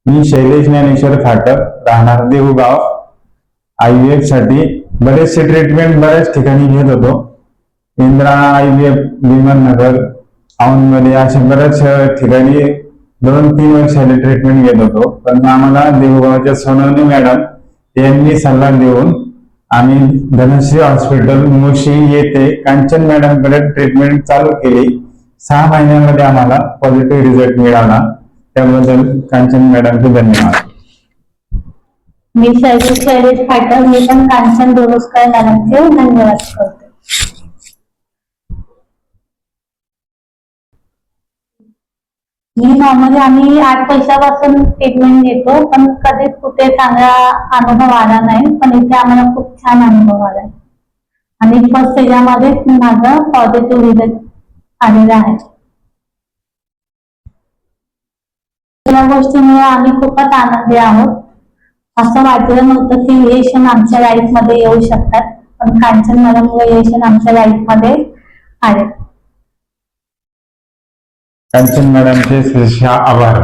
मी शैलेश ज्ञानेश्वर फाटक, राहणार देऊगाव. IVF साठी बरेचसे ट्रीटमेंट बऱ्याच ठिकाणी घेत होतो. इंद्रा IVF, विमाननगर, औंधमध्ये अशा बऱ्याच ठिकाणी 2-3 वर्षाची ट्रीटमेंट घेत होतो. पण आम्हाला देऊगावच्या सोनवणे मॅडम यांनी सल्ला देऊन आम्ही धनश्री हॉस्पिटल मुळशी येथे कांचन मॅडम कडे ट्रीटमेंट चालू केली. 6 महिन्यामध्ये आम्हाला पॉझिटिव्ह रिझल्ट मिळाला. त्याबद्दल कांचन मॅडमचे धन्यवाद. मी शैलेश फाटक, मी पण कांचन डोरसकर मॅडमचे धन्यवाद करते. मी नॉर्मली आम्ही 8 वर्षापासून ट्रीटमेंट घेतो, पण कधीच कुठे चांगला अनुभव आला नाही. पण इथे आम्हाला खूप छान अनुभव आलाय आणि फर्स्ट त्याच्यामध्ये माझा पॉझिटिव्ह रिझल्ट आलेला आहे. या गोष्टीमुळे आम्ही खूपच आनंदी आहोत. असं वाटलं नव्हतं की हे क्षण आमच्या लाईफ मध्ये येऊ शकतात, पण कांचन मॅडममुळे हे क्षण आमच्या लाईफ मध्ये आले. कांचन मॅडमचे आभार.